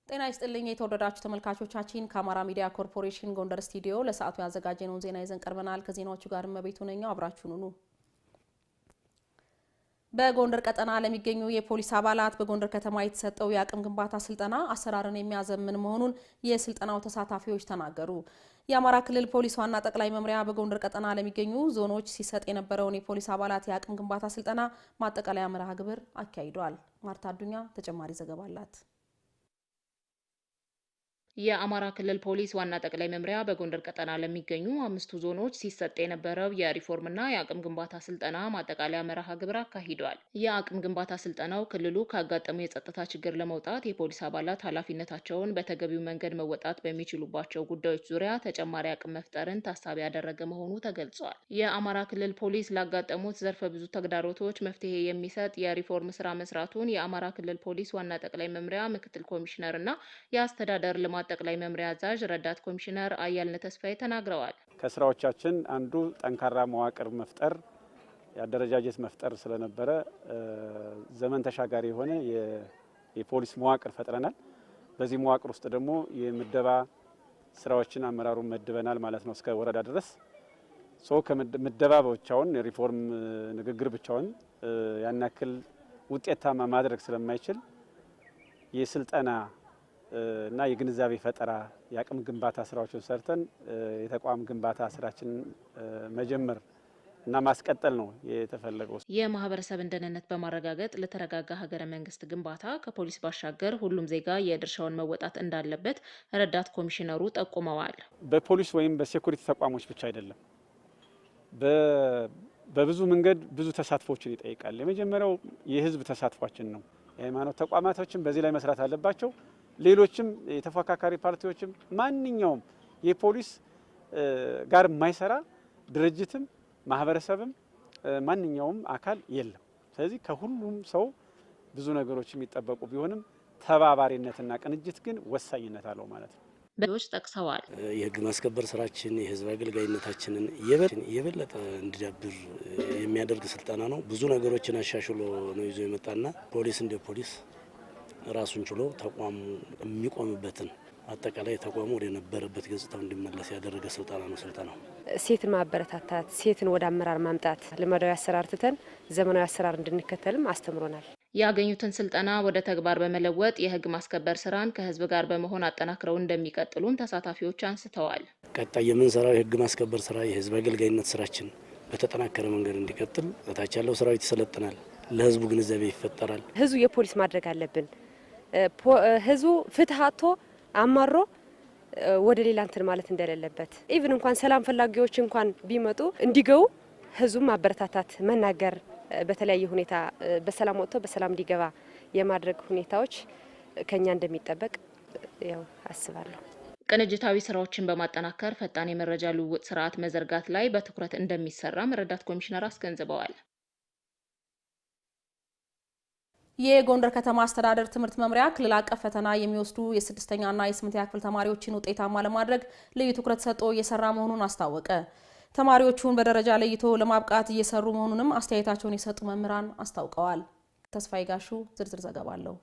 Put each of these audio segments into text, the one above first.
ጤና ይስጥልኝ የተወደዳችሁ ተመልካቾቻችን ከአማራ ሚዲያ ኮርፖሬሽን ጎንደር ስቱዲዮ ለሰዓቱ ያዘጋጀነው ዜና ይዘን ቀርበናል። ከዜናዎቹ ጋር መቤቱ ነኝ፣ አብራችሁን ሁኑ። በጎንደር ቀጠና ለሚገኙ የፖሊስ አባላት በጎንደር ከተማ የተሰጠው የአቅም ግንባታ ስልጠና አሰራርን የሚያዘምን መሆኑን የስልጠናው ተሳታፊዎች ተናገሩ። የአማራ ክልል ፖሊስ ዋና ጠቅላይ መምሪያ በጎንደር ቀጠና ለሚገኙ ዞኖች ሲሰጥ የነበረውን የፖሊስ አባላት የአቅም ግንባታ ስልጠና ማጠቃለያ መርሃ ግብር አካሂዷል። ማርታ አዱኛ ተጨማሪ ዘገባ አላት። የአማራ ክልል ፖሊስ ዋና ጠቅላይ መምሪያ በጎንደር ቀጠና ለሚገኙ 5 ዞኖች ሲሰጥ የነበረው የሪፎርምና የአቅም ግንባታ ስልጠና ማጠቃለያ መርሃ ግብር አካሂዷል። የአቅም ግንባታ ስልጠናው ክልሉ ካጋጠሙ የጸጥታ ችግር ለመውጣት የፖሊስ አባላት ኃላፊነታቸውን በተገቢው መንገድ መወጣት በሚችሉባቸው ጉዳዮች ዙሪያ ተጨማሪ አቅም መፍጠርን ታሳቢ ያደረገ መሆኑ ተገልጿል። የአማራ ክልል ፖሊስ ላጋጠሙት ዘርፈ ብዙ ተግዳሮቶች መፍትሄ የሚሰጥ የሪፎርም ስራ መስራቱን የአማራ ክልል ፖሊስ ዋና ጠቅላይ መምሪያ ምክትል ኮሚሽነርና የአስተዳደር ልማት ጠቅላይ መምሪያ አዛዥ ረዳት ኮሚሽነር አያልነ ተስፋዬ ተናግረዋል። ከስራዎቻችን አንዱ ጠንካራ መዋቅር መፍጠር ያደረጃጀት መፍጠር ስለነበረ ዘመን ተሻጋሪ የሆነ የፖሊስ መዋቅር ፈጥረናል። በዚህ መዋቅር ውስጥ ደግሞ የምደባ ስራዎችን አመራሩን መድበናል ማለት ነው እስከ ወረዳ ድረስ ከምደባ ብቻውን ሪፎርም ንግግር ብቻውን ያን ያክል ውጤታማ ማድረግ ስለማይችል የስልጠና እና የግንዛቤ ፈጠራ የአቅም ግንባታ ስራዎችን ሰርተን የተቋም ግንባታ ስራችን መጀመር እና ማስቀጠል ነው የተፈለገው። የማህበረሰብን ደህንነት በማረጋገጥ ለተረጋጋ ሀገረ መንግስት ግንባታ ከፖሊስ ባሻገር ሁሉም ዜጋ የድርሻውን መወጣት እንዳለበት ረዳት ኮሚሽነሩ ጠቁመዋል። በፖሊስ ወይም በሴኩሪቲ ተቋሞች ብቻ አይደለም፣ በብዙ መንገድ ብዙ ተሳትፎችን ይጠይቃል። የመጀመሪያው የህዝብ ተሳትፏችን ነው። የሃይማኖት ተቋማቶችን በዚህ ላይ መስራት አለባቸው። ሌሎችም የተፎካካሪ ፓርቲዎችም ማንኛውም የፖሊስ ጋር የማይሰራ ድርጅትም ማህበረሰብም ማንኛውም አካል የለም። ስለዚህ ከሁሉም ሰው ብዙ ነገሮች የሚጠበቁ ቢሆንም ተባባሪነትና ቅንጅት ግን ወሳኝነት አለው ማለት ነው። በዎች ጠቅሰዋል። የህግ ማስከበር ስራችን የህዝብ አገልጋይነታችንን የበለጠ እንዲዳብር የሚያደርግ ስልጠና ነው። ብዙ ነገሮችን አሻሽሎ ነው ይዞ የመጣና ፖሊስ እንደ ፖሊስ ራሱን ችሎ ተቋሙ የሚቆምበትን አጠቃላይ ተቋሙ ወደ ነበረበት ገጽታው እንዲመለስ ያደረገ ስልጠና ነው። ስልጠናው ሴትን ማበረታታት፣ ሴትን ወደ አመራር ማምጣት፣ ልማዳዊ አሰራር ትተን ዘመናዊ አሰራር እንድንከተልም አስተምሮናል። ያገኙትን ስልጠና ወደ ተግባር በመለወጥ የህግ ማስከበር ስራን ከህዝብ ጋር በመሆን አጠናክረው እንደሚቀጥሉም ተሳታፊዎች አንስተዋል። ቀጣይ የምንሰራው የህግ ማስከበር ስራ የህዝብ አገልጋይነት ስራችን በተጠናከረ መንገድ እንዲቀጥል እታች ያለው ሰራዊት ይሰለጥናል፣ ለህዝቡ ግንዛቤ ይፈጠራል። ህዝቡ የፖሊስ ማድረግ አለብን። ህዝቡ ፍትህ አጥቶ አማሮ ወደ ሌላ እንትን ማለት እንደሌለበት ኢቭን እንኳን ሰላም ፈላጊዎች እንኳን ቢመጡ እንዲገቡ ህዝቡ ማበረታታት፣ መናገር፣ በተለያየ ሁኔታ በሰላም ወጥቶ በሰላም እንዲገባ የማድረግ ሁኔታዎች ከኛ እንደሚጠበቅ ያው አስባለሁ። ቅንጅታዊ ስራዎችን በማጠናከር ፈጣን የመረጃ ልውውጥ ስርዓት መዘርጋት ላይ በትኩረት እንደሚሰራም ረዳት ኮሚሽነር አስገንዝበዋል። የጎንደር ከተማ አስተዳደር ትምህርት መምሪያ ክልል አቀፍ ፈተና የሚወስዱ የ6ኛና የ8ኛ ክፍል ተማሪዎችን ውጤታማ ለማድረግ ልዩ ትኩረት ሰጥቶ እየሰራ መሆኑን አስታወቀ። ተማሪዎቹን በደረጃ ለይቶ ለማብቃት እየሰሩ መሆኑንም አስተያየታቸውን የሰጡ መምህራን አስታውቀዋል። ተስፋዬ ጋሹ ዝርዝር ዘገባ አለው።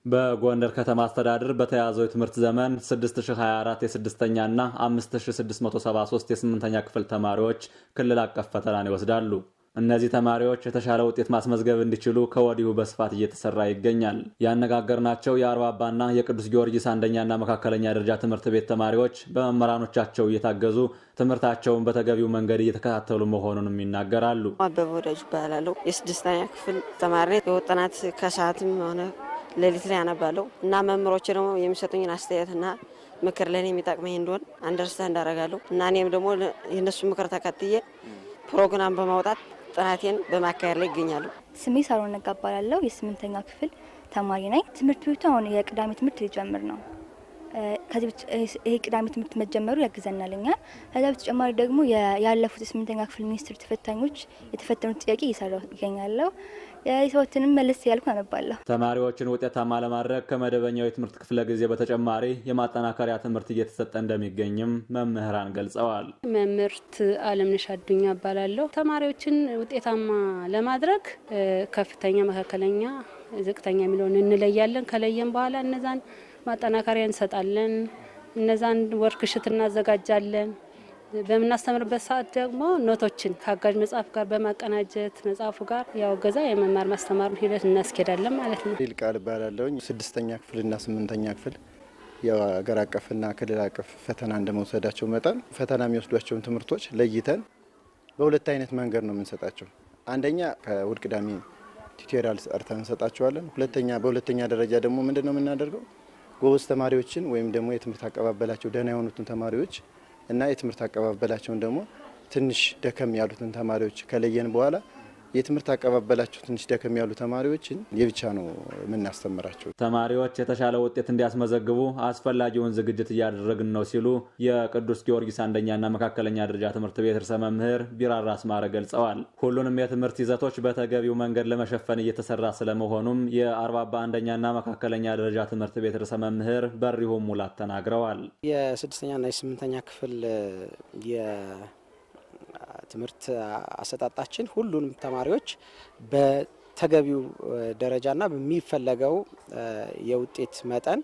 በጎንደር ከተማ አስተዳደር በተያዘው የትምህርት ዘመን 6024 የ6ኛና 5673 የ8ኛ ክፍል ተማሪዎች ክልል አቀፍ ፈተናን ይወስዳሉ። እነዚህ ተማሪዎች የተሻለ ውጤት ማስመዝገብ እንዲችሉ ከወዲሁ በስፋት እየተሰራ ይገኛል። ያነጋገርናቸው የአርባባና የቅዱስ ጊዮርጊስ አንደኛና መካከለኛ ደረጃ ትምህርት ቤት ተማሪዎች በመምህራኖቻቸው እየታገዙ ትምህርታቸውን በተገቢው መንገድ እየተከታተሉ መሆኑንም ይናገራሉ። አበበ ወዳጅ ይባላል። የ6ኛ ክፍል ተማሪ የወጣናት ከሰዓትም ሆነ ሌሊት ላይ አነባለሁ እና መምህሮች ደግሞ የሚሰጡኝን አስተያየትና ምክር ለኔ የሚጠቅመኝ እንደሆነ አንደርስታንድ አደርጋለሁ እና እኔም ደግሞ የነሱ ምክር ተከትዬ ፕሮግራም በማውጣት ጥናቴን በማካሄድ ላይ ይገኛሉ። ስሜ ሳሮን ነጋባላለሁ። የ8ኛ ክፍል ተማሪ ነኝ። ትምህርት ቤቱ አሁን የቅዳሜ ትምህርት ሊጀምር ነው ከዚህ ይሄ ቅዳሜ ትምህርት መጀመሩ ያግዘናልኛል። ከዛ በተጨማሪ ደግሞ ያለፉት 8ኛ ክፍል ሚኒስትር ተፈታኞች የተፈተኑት ጥያቄ እየሰራሁ ይገኛለሁ። የሰዎችንም መለስ ያልኩ አነባለሁ። ተማሪዎችን ውጤታማ ለማድረግ ከመደበኛው የትምህርት ክፍለ ጊዜ በተጨማሪ የማጠናከሪያ ትምህርት እየተሰጠ እንደሚገኝም መምህራን ገልጸዋል። መምህርት አለምነሽ አዱኛ እባላለሁ። ተማሪዎችን ውጤታማ ለማድረግ ከፍተኛ፣ መካከለኛ፣ ዝቅተኛ የሚለውን እንለያለን። ከለየን በኋላ እነዛን ማጠናከሪያ እንሰጣለን። እነዛን ወርክሽት እናዘጋጃለን። በምናስተምርበት ሰዓት ደግሞ ኖቶችን ከአጋዥ መጽሐፍ ጋር በማቀናጀት መጽሐፉ ጋር ያው ገዛ የመማር ማስተማር ሂደት እናስኬዳለን ማለት ነው። ይልቃል እባላለሁኝ። 6ኛ ክፍልና 8ኛ ክፍል የሀገር አቀፍና ክልል አቀፍ ፈተና እንደመውሰዳቸው መጠን ፈተና የሚወስዷቸውን ትምህርቶች ለይተን በሁለት አይነት መንገድ ነው የምንሰጣቸው። አንደኛ ከእሁድ ቅዳሜ ቲዩቶሪያል ሰርተን እንሰጣቸዋለን። በሁለተኛ ደረጃ ደግሞ ምንድነው የምናደርገው ጎበዝ ተማሪዎችን ወይም ደግሞ የትምህርት አቀባበላቸው ደህና የሆኑትን ተማሪዎች እና የትምህርት አቀባበላቸውን ደግሞ ትንሽ ደከም ያሉትን ተማሪዎች ከለየን በኋላ የትምህርት አቀባበላቸው ትንሽ ደከም ያሉ ተማሪዎችን የብቻ ነው የምናስተምራቸው። ተማሪዎች የተሻለ ውጤት እንዲያስመዘግቡ አስፈላጊውን ዝግጅት እያደረግን ነው ሲሉ የቅዱስ ጊዮርጊስ አንደኛና መካከለኛ ደረጃ ትምህርት ቤት ርዕሰ መምህር ቢራራ አስማረ ገልጸዋል። ሁሉንም የትምህርት ይዘቶች በተገቢው መንገድ ለመሸፈን እየተሰራ ስለመሆኑም የአርባባ አንደኛና መካከለኛ ደረጃ ትምህርት ቤት ርዕሰ መምህር በሪሁን ሙላት ተናግረዋል። የ6ኛና የ8ኛ ክፍል ትምህርት አሰጣጣችን ሁሉንም ተማሪዎች በተገቢው ደረጃና በሚፈለገው የውጤት መጠን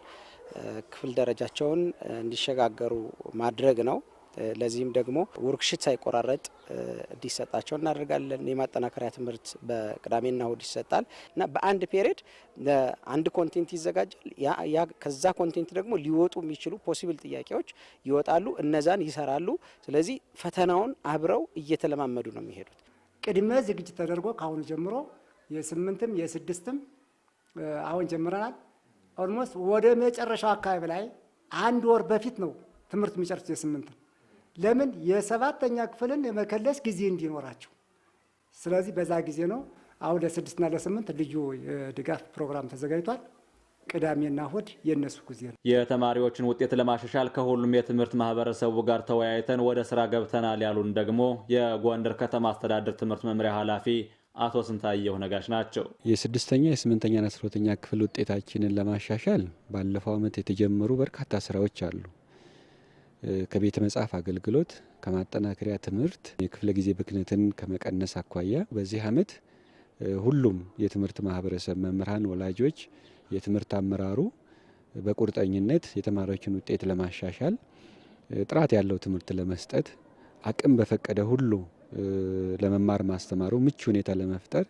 ክፍል ደረጃቸውን እንዲሸጋገሩ ማድረግ ነው። ለዚህም ደግሞ ወርክሽት ሳይቆራረጥ እንዲሰጣቸው እናደርጋለን። የማጠናከሪያ ትምህርት በቅዳሜና እሁድ ይሰጣል እና በአንድ ፔሪድ አንድ ኮንቴንት ይዘጋጃል። ከዛ ኮንቴንት ደግሞ ሊወጡ የሚችሉ ፖሲብል ጥያቄዎች ይወጣሉ፣ እነዛን ይሰራሉ። ስለዚህ ፈተናውን አብረው እየተለማመዱ ነው የሚሄዱት። ቅድመ ዝግጅት ተደርጎ ከአሁኑ ጀምሮ የ8ም የ6ም አሁን ጀምረናል። ኦልሞስት ወደ መጨረሻው አካባቢ ላይ አንድ ወር በፊት ነው ትምህርት የሚጨርሱት የ8ም ለምን የ7ኛ ክፍልን የመከለስ ጊዜ እንዲኖራቸው። ስለዚህ በዛ ጊዜ ነው አሁን ለ6ና ለ8 ልዩ ድጋፍ ፕሮግራም ተዘጋጅቷል። ቅዳሜና እሁድ የነሱ ጊዜ ነው። የተማሪዎችን ውጤት ለማሻሻል ከሁሉም የትምህርት ማህበረሰቡ ጋር ተወያይተን ወደ ስራ ገብተናል ያሉን ደግሞ የጎንደር ከተማ አስተዳደር ትምህርት መምሪያ ኃላፊ አቶ ስንታየሁ ነጋሽ ናቸው። የ6ኛ የ8ኛና 12ኛ ክፍል ውጤታችንን ለማሻሻል ባለፈው ዓመት የተጀመሩ በርካታ ስራዎች አሉ። ከቤተ መጻፍ አገልግሎት፣ ከማጠናከሪያ ትምህርት፣ የክፍለ ጊዜ ብክነትን ከመቀነስ አኳያ በዚህ ዓመት ሁሉም የትምህርት ማህበረሰብ መምህራን፣ ወላጆች፣ የትምህርት አመራሩ በቁርጠኝነት የተማሪዎችን ውጤት ለማሻሻል ጥራት ያለው ትምህርት ለመስጠት አቅም በፈቀደ ሁሉ ለመማር ማስተማሩ ምቹ ሁኔታ ለመፍጠር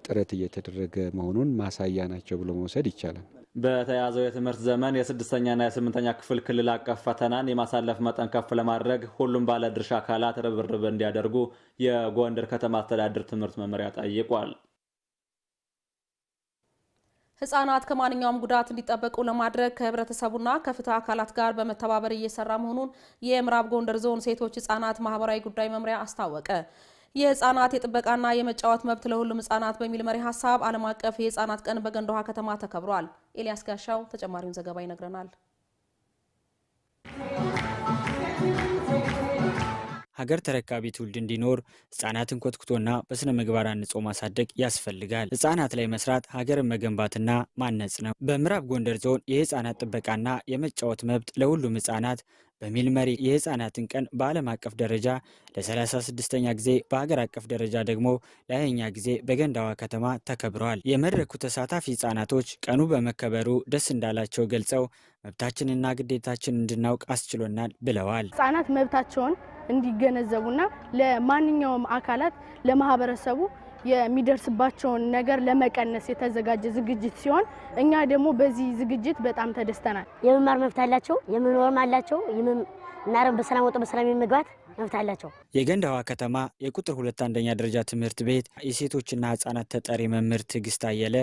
ጥረት እየተደረገ መሆኑን ማሳያ ናቸው ብሎ መውሰድ ይቻላል። በተያዘው የትምህርት ዘመን የ6ኛና የ8ኛ ክፍል ክልል አቀፍ ፈተናን የማሳለፍ መጠን ከፍ ለማድረግ ሁሉም ባለድርሻ አካላት ርብርብ እንዲያደርጉ የጎንደር ከተማ አስተዳደር ትምህርት መምሪያ ጠይቋል። ህጻናት ከማንኛውም ጉዳት እንዲጠበቁ ለማድረግ ከህብረተሰቡና ከፍትህ አካላት ጋር በመተባበር እየሰራ መሆኑን የምዕራብ ጎንደር ዞን ሴቶች ህጻናት ማህበራዊ ጉዳይ መምሪያ አስታወቀ። የህጻናት የጥበቃና የመጫወት መብት ለሁሉም ህጻናት በሚል መሪ ሀሳብ ዓለም አቀፍ የህጻናት ቀን በገንደ ውሃ ከተማ ተከብሯል። ኤልያስ ጋሻው ተጨማሪውን ዘገባ ይነግረናል። ሀገር ተረካቢ ትውልድ እንዲኖር ህጻናትን ኮትኩቶና በስነ ምግባር አንጾ ማሳደግ ያስፈልጋል። ህጻናት ላይ መስራት ሀገርን መገንባትና ማነጽ ነው። በምዕራብ ጎንደር ዞን የህጻናት ጥበቃና የመጫወት መብት ለሁሉም ህጻናት በሚል መሪ የህጻናትን ቀን በዓለም አቀፍ ደረጃ ለ36ኛ ጊዜ በሀገር አቀፍ ደረጃ ደግሞ ለ20ኛ ጊዜ በገንዳዋ ከተማ ተከብረዋል። የመድረኩ ተሳታፊ ህጻናቶች ቀኑ በመከበሩ ደስ እንዳላቸው ገልጸው መብታችንና ግዴታችን እንድናውቅ አስችሎናል ብለዋል። ህጻናት መብታቸውን እንዲገነዘቡና ለማንኛውም አካላት ለማህበረሰቡ የሚደርስባቸውን ነገር ለመቀነስ የተዘጋጀ ዝግጅት ሲሆን እኛ ደግሞ በዚህ ዝግጅት በጣም ተደስተናል። የመማር መብት አላቸው፣ የመኖርም አላቸው፣ እናረም በሰላም ወጥቶ በሰላም የመግባት መብት አላቸው። የገንዳዋ ከተማ የቁጥር 2 አንደኛ ደረጃ ትምህርት ቤት የሴቶችና ህጻናት ተጠሪ መምህር ትዕግስት አየለ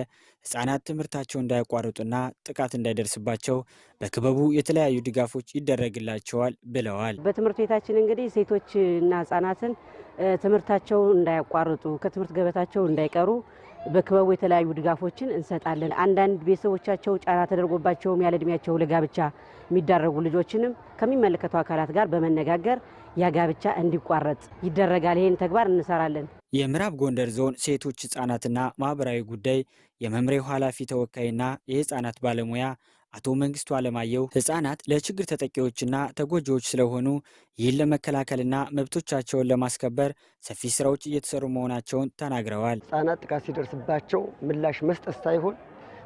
ህጻናት ትምህርታቸው እንዳያቋርጡና ጥቃት እንዳይደርስባቸው በክበቡ የተለያዩ ድጋፎች ይደረግላቸዋል ብለዋል። በትምህርት ቤታችን እንግዲህ ሴቶችና ህጻናትን ትምህርታቸው እንዳያቋርጡ ከትምህርት ገበታቸው እንዳይቀሩ በክበቡ የተለያዩ ድጋፎችን እንሰጣለን። አንዳንድ ቤተሰቦቻቸው ጫና ተደርጎባቸው ያለ እድሜያቸው ለጋብቻ የሚዳረጉ ልጆችንም ከሚመለከቱ አካላት ጋር በመነጋገር ያጋብቻ እንዲቋረጥ ይደረጋል። ይሄን ተግባር እንሰራለን። የምዕራብ ጎንደር ዞን ሴቶች ህጻናትና ማህበራዊ ጉዳይ የመምሪያው ኃላፊ ተወካይና የህጻናት ባለሙያ አቶ መንግስቱ አለማየሁ ህጻናት ለችግር ተጠቂዎችና ተጎጂዎች ስለሆኑ ይህን ለመከላከልና መብቶቻቸውን ለማስከበር ሰፊ ስራዎች እየተሰሩ መሆናቸውን ተናግረዋል። ህጻናት ጥቃት ሲደርስባቸው ምላሽ መስጠት ሳይሆን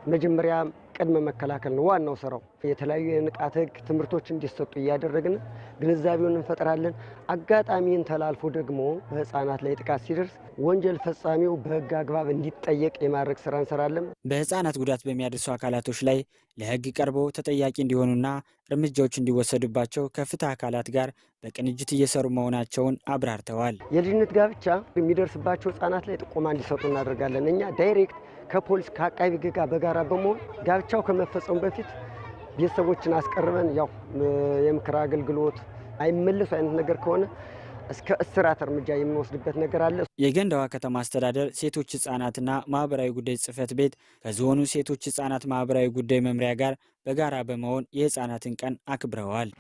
መጀመሪያ ቅድመ መከላከል ነው ዋናው ስራው። የተለያዩ የንቃተ ህግ ትምህርቶች እንዲሰጡ እያደረግን ግንዛቤውን እንፈጥራለን። አጋጣሚን ተላልፎ ደግሞ በህፃናት ላይ ጥቃት ሲደርስ ወንጀል ፈጻሚው በህግ አግባብ እንዲጠየቅ የማድረግ ስራ እንሰራለን። በህፃናት ጉዳት በሚያደርሱ አካላቶች ላይ ለህግ ቀርበው ተጠያቂ እንዲሆኑና እርምጃዎች እንዲወሰዱባቸው ከፍትህ አካላት ጋር በቅንጅት እየሰሩ መሆናቸውን አብራርተዋል። የልጅነት ጋብቻ የሚደርስባቸው ህፃናት ላይ ጥቆማ እንዲሰጡ እናደርጋለን። እኛ ዳይሬክት ከፖሊስ ከአቃቢ ህግ ጋር በጋራ በመሆን ጋብቻው ከመፈጸሙ በፊት ቤተሰቦችን አስቀርበን ያው የምክር አገልግሎት አይመለሱ አይነት ነገር ከሆነ እስከ እስራት እርምጃ የምንወስድበት ነገር አለ። የገንዳዋ ከተማ አስተዳደር ሴቶች ህጻናትና ማህበራዊ ጉዳይ ጽህፈት ቤት ከዞኑ ሴቶች ህጻናት ማህበራዊ ጉዳይ መምሪያ ጋር በጋራ በመሆን የህጻናትን ቀን አክብረዋል።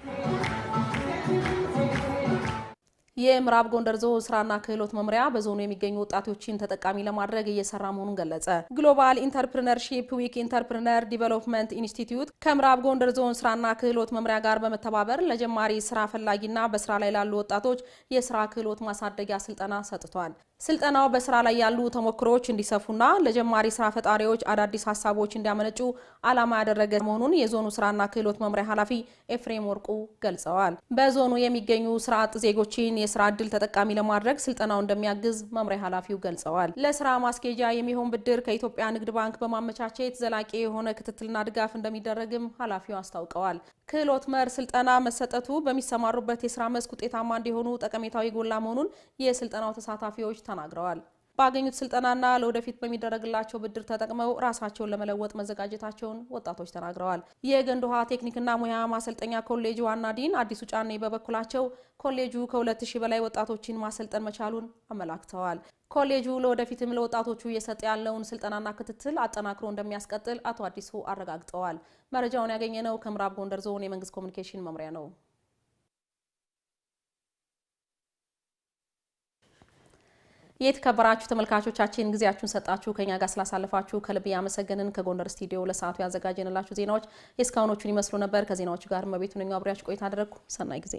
የምዕራብ ጎንደር ዞን ስራና ክህሎት መምሪያ በዞኑ የሚገኙ ወጣቶችን ተጠቃሚ ለማድረግ እየሰራ መሆኑን ገለጸ። ግሎባል ኢንተርፕረነርሺፕ ዊክ ኢንተርፕረነር ዲቨሎፕመንት ኢንስቲትዩት ከምዕራብ ጎንደር ዞን ስራና ክህሎት መምሪያ ጋር በመተባበር ለጀማሪ ስራ ፈላጊና በስራ ላይ ላሉ ወጣቶች የስራ ክህሎት ማሳደጊያ ስልጠና ሰጥቷል። ስልጠናው በስራ ላይ ያሉ ተሞክሮዎች እንዲሰፉና ለጀማሪ ስራ ፈጣሪዎች አዳዲስ ሀሳቦች እንዲያመነጩ ዓላማ ያደረገ መሆኑን የዞኑ ስራና ክህሎት መምሪያ ኃላፊ ኤፍሬም ወርቁ ገልጸዋል። በዞኑ የሚገኙ ስራ አጥ ዜጎችን የስራ ዕድል ተጠቃሚ ለማድረግ ስልጠናው እንደሚያግዝ መምሪያ ኃላፊው ገልጸዋል። ለስራ ማስኬጃ የሚሆን ብድር ከኢትዮጵያ ንግድ ባንክ በማመቻቸት ዘላቂ የሆነ ክትትልና ድጋፍ እንደሚደረግም ኃላፊው አስታውቀዋል። ክህሎት መር ስልጠና መሰጠቱ በሚሰማሩበት የስራ መስክ ውጤታማ እንዲሆኑ ጠቀሜታው የጎላ መሆኑን የስልጠናው ተሳታፊዎች ተናግረዋል። ባገኙት ስልጠናና ለወደፊት በሚደረግላቸው ብድር ተጠቅመው ራሳቸውን ለመለወጥ መዘጋጀታቸውን ወጣቶች ተናግረዋል። የገንደ ውሃ ቴክኒክና ሙያ ማሰልጠኛ ኮሌጅ ዋና ዲን አዲሱ ጫኔ በበኩላቸው ኮሌጁ ከ2000 በላይ ወጣቶችን ማሰልጠን መቻሉን አመላክተዋል። ኮሌጁ ለወደፊትም ለወጣቶቹ እየሰጠ ያለውን ስልጠናና ክትትል አጠናክሮ እንደሚያስቀጥል አቶ አዲሱ አረጋግጠዋል። መረጃውን ያገኘነው ከምዕራብ ጎንደር ዞን የመንግስት ኮሚኒኬሽን መምሪያ ነው። የተከበራችሁ ተመልካቾቻችን ጊዜያችሁን ሰጣችሁ ከኛ ጋር ስላሳለፋችሁ ከልብ ያመሰገንን። ከጎንደር ስቱዲዮ ለሰዓቱ ያዘጋጀንላችሁ ዜናዎች እስካሁኖቹን ይመስሉ ነበር። ከዜናዎቹ ጋር መቤቱ ነኝ አብሬያችሁ ቆይታ አደረግኩ። ሰናይ ጊዜ